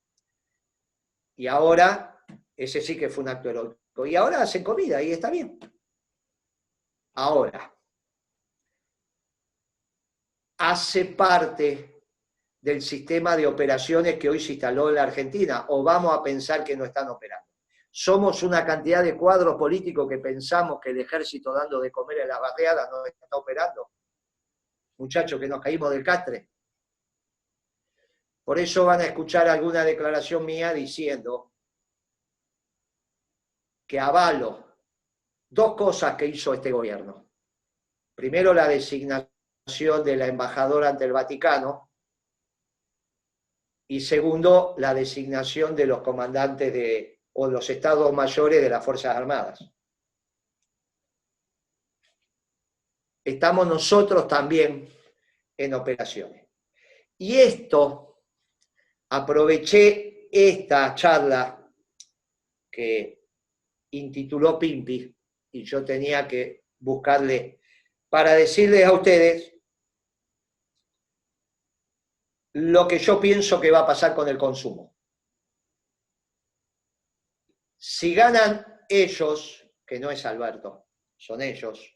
Y ahora, ese sí que fue un acto heroico. Y ahora hacen comida y está bien. Ahora, hace parte del sistema de operaciones que hoy se instaló en la Argentina, o vamos a pensar que no están operando. Somos una cantidad de cuadros políticos que pensamos que el ejército dando de comer en las barriadas no está operando. Muchachos, que nos caímos del castre. Por eso van a escuchar alguna declaración mía diciendo que avalo 2 cosas que hizo este gobierno. Primero, la designación de la embajadora ante el Vaticano, y segundo, la designación de los comandantes o los estados mayores de las Fuerzas Armadas. Estamos nosotros también en operaciones. Y esto, aproveché esta charla que intituló Pimpi, y yo tenía que buscarle, para decirles a ustedes lo que yo pienso que va a pasar con el consumo. Si ganan ellos, que no es Alberto, son ellos,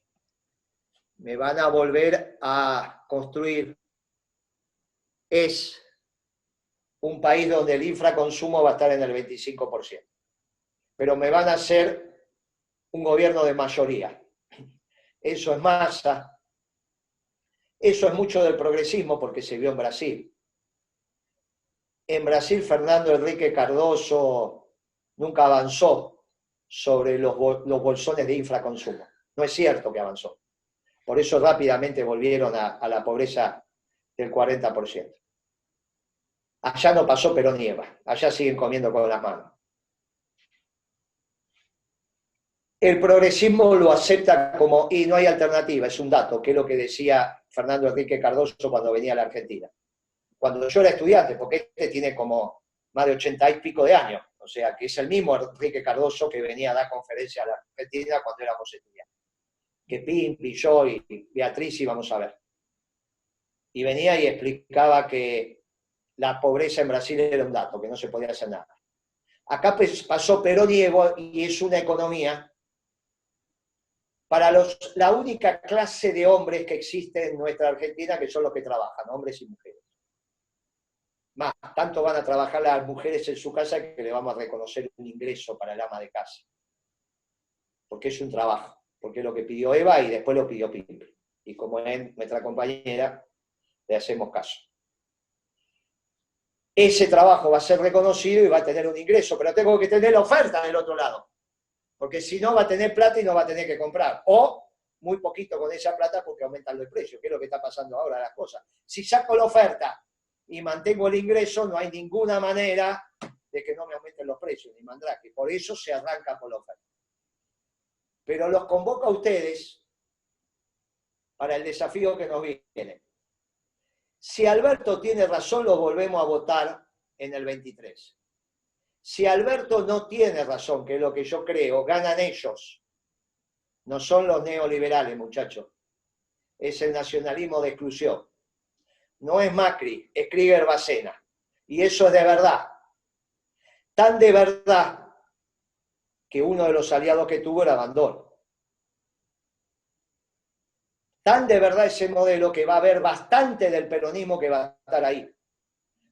me van a volver a construir un país donde el infraconsumo va a estar en el 25%. Pero me van a hacer un gobierno de mayoría. Eso es Massa. Eso es mucho del progresismo porque se vio en Brasil. En Brasil, Fernando Henrique Cardoso nunca avanzó sobre los bolsones de infraconsumo. No es cierto que avanzó. Por eso rápidamente volvieron a la pobreza del 40%. Allá no pasó pero nieva, allá siguen comiendo con las manos. El progresismo lo acepta como, y no hay alternativa, es un dato, que es lo que decía Fernando Enrique Cardoso cuando venía a la Argentina. Cuando yo era estudiante, porque este tiene como más de 80 y pico de años, o sea, que es el mismo Enrique Cardoso que venía a dar conferencia a la Argentina cuando éramos estudiantes. Que Pimpi, yo y Beatriz íbamos a ver. Y venía y explicaba que la pobreza en Brasil era un dato, que no se podía hacer nada. Acá pasó Perón y Evo, y es una economía para la única clase de hombres que existe en nuestra Argentina, que son los que trabajan, hombres y mujeres. Más, tanto van a trabajar las mujeres en su casa que le vamos a reconocer un ingreso para el ama de casa. Porque es un trabajo, porque es lo que pidió Eva y después lo pidió Pimpi. Y como es nuestra compañera, le hacemos caso. Ese trabajo va a ser reconocido y va a tener un ingreso, pero tengo que tener la oferta del otro lado. Porque si no, va a tener plata y no va a tener que comprar. O muy poquito con esa plata porque aumentan los precios, que es lo que está pasando ahora las cosas. Si saco la oferta y mantengo el ingreso, no hay ninguna manera de que no me aumenten los precios, ni mandrake. Por eso se arranca por la oferta. Pero los convoco a ustedes para el desafío que nos viene. Si Alberto tiene razón, lo volvemos a votar en el 23. Si Alberto no tiene razón, que es lo que yo creo, ganan ellos. No son los neoliberales, muchachos. Es el nacionalismo de exclusión. No es Macri, es Krieger Bacena. Y eso es de verdad. Tan de verdad que uno de los aliados que tuvo era Bandol. Tan de verdad ese modelo que va a haber bastante del peronismo que va a estar ahí.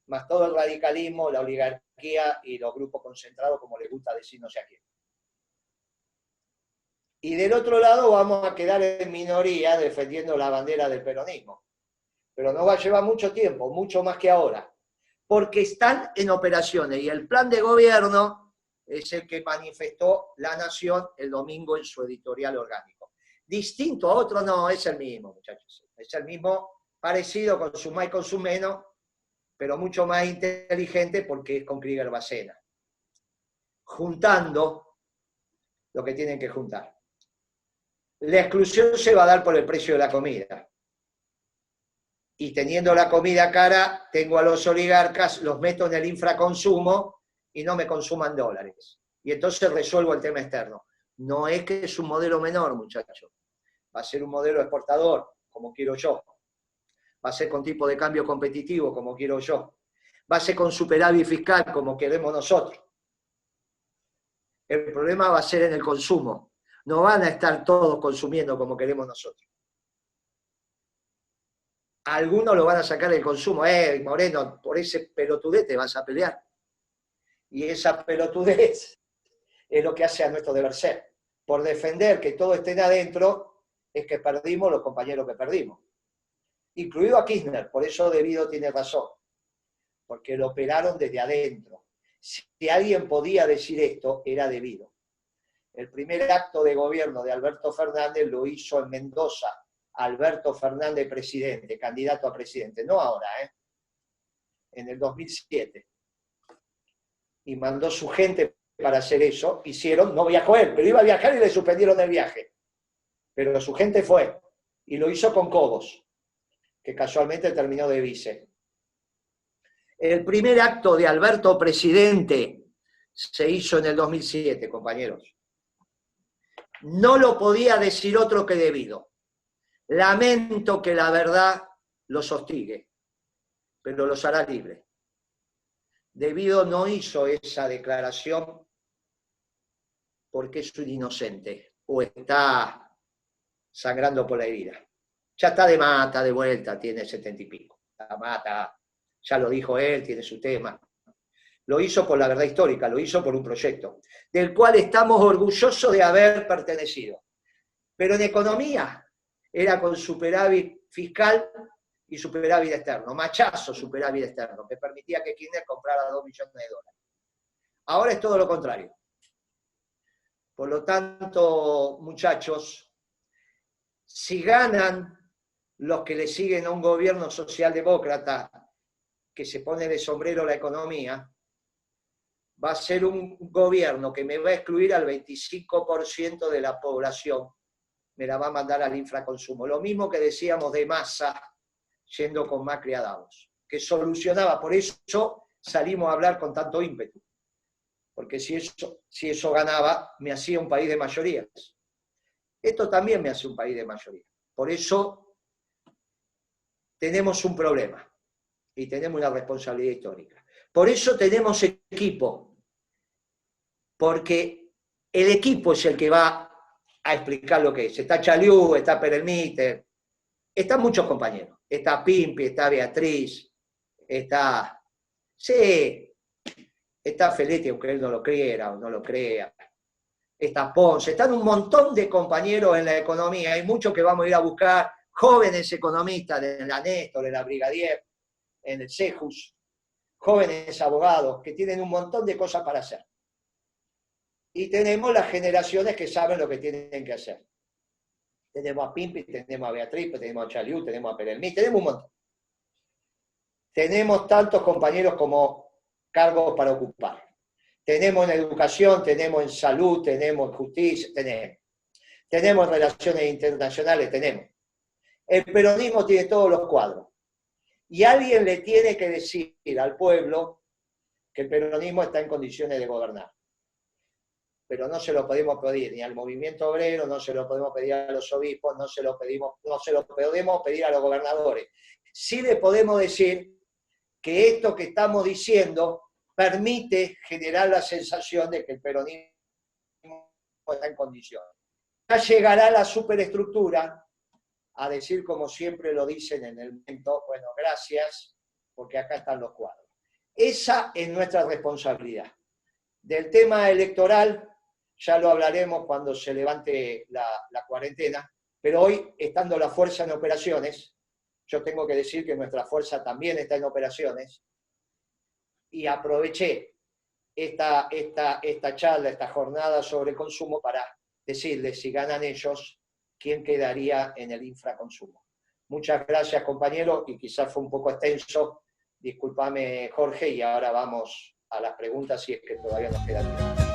Más todo el radicalismo, la oligarquía y los grupos concentrados, como les gusta decir no sé a quién. Y del otro lado vamos a quedar en minoría defendiendo la bandera del peronismo. Pero no va a llevar mucho tiempo, mucho más que ahora, porque están en operaciones y el plan de gobierno es el que manifestó La Nación el domingo en su editorial orgánico. Distinto a otro no, es el mismo, muchachos. Es el mismo, parecido con su más y con su menos, pero mucho más inteligente porque es con Krieger Bacena. Juntando lo que tienen que juntar. La exclusión se va a dar por el precio de la comida. Y teniendo la comida cara, tengo a los oligarcas, los meto en el infraconsumo y no me consuman dólares. Y entonces resuelvo el tema externo. No es que es un modelo menor, muchachos. Va a ser un modelo exportador, como quiero yo. Va a ser con tipo de cambio competitivo, como quiero yo. Va a ser con superávit fiscal, como queremos nosotros. El problema va a ser en el consumo. No van a estar todos consumiendo como queremos nosotros. Algunos lo van a sacar del consumo. Moreno, por ese pelotudez te vas a pelear. Y esa pelotudez es lo que hace a nuestro deber ser. Por defender que todo esté adentro, es que perdimos los compañeros que perdimos. Incluido a Kirchner, por eso Debido tiene razón. Porque lo operaron desde adentro. Si alguien podía decir esto, era Debido. El primer acto de gobierno de Alberto Fernández lo hizo en Mendoza. Alberto Fernández presidente, candidato a presidente, no ahora, en el 2007. Y mandó su gente para hacer eso, hicieron, no viajó él, pero iba a viajar y le suspendieron el viaje. Pero su gente fue, y lo hizo con Cobos, que casualmente terminó de vice. El primer acto de Alberto presidente se hizo en el 2007, compañeros. No lo podía decir otro que Debido. Lamento que la verdad los hostigue, pero los hará libre. Debido no hizo esa declaración porque es un inocente o está sangrando por la herida. Ya está de mata, de vuelta, tiene 70 y pico. La mata, ya lo dijo él, tiene su tema. Lo hizo por la verdad histórica, lo hizo por un proyecto, del cual estamos orgullosos de haber pertenecido. Pero en economía era con superávit fiscal y superávit externo, machazo superávit externo, que permitía que Kirchner comprara 2 millones de dólares. Ahora es todo lo contrario. Por lo tanto, muchachos, Si ganan los que le siguen a un gobierno socialdemócrata que se pone de sombrero la economía, va a ser un gobierno que me va a excluir al 25% de la población, me la va a mandar al infraconsumo. Lo mismo que decíamos de Massa yendo con Macri a Davos, que solucionaba, por eso salimos a hablar con tanto ímpetu, porque si eso ganaba, me hacía un país de mayorías. Esto también me hace un país de mayoría. Por eso tenemos un problema y tenemos una responsabilidad histórica. Por eso tenemos equipo, porque el equipo es el que va a explicar lo que es. Está Chaliú, está Perelmiter, están muchos compañeros. Está Pimpi, está Beatriz, está Feletti, aunque él no lo creyera o no lo crea. Está Ponce, están un montón de compañeros en la economía. Hay muchos que vamos a ir a buscar, jóvenes economistas de la Néstor, de la Brigadier, en el CEJUS, jóvenes abogados que tienen un montón de cosas para hacer. Y tenemos las generaciones que saben lo que tienen que hacer. Tenemos a Pimpi, tenemos a Beatriz, tenemos a Chaliú, tenemos a Perelmí, tenemos un montón. Tenemos tantos compañeros como cargos para ocupar. Tenemos en educación, tenemos en salud, tenemos en justicia, tenemos en relaciones internacionales, tenemos. El peronismo tiene todos los cuadros. Y alguien le tiene que decir al pueblo que el peronismo está en condiciones de gobernar. Pero no se lo podemos pedir ni al movimiento obrero, no se lo podemos pedir a los obispos, no se lo podemos pedir a los gobernadores. Sí le podemos decir que esto que estamos diciendo permite generar la sensación de que el peronismo está en condiciones. Ya llegará la superestructura a decir, como siempre lo dicen en el momento, bueno, gracias, porque acá están los cuadros. Esa es nuestra responsabilidad. Del tema electoral ya lo hablaremos cuando se levante la cuarentena, pero hoy, estando la fuerza en operaciones, yo tengo que decir que nuestra fuerza también está en operaciones, y aproveché esta charla, esta jornada sobre consumo para decirles, si ganan ellos, quién quedaría en el infraconsumo. Muchas gracias, compañeros, y quizás fue un poco extenso. Discúlpame, Jorge, y ahora vamos a las preguntas si es que todavía nos queda tiempo.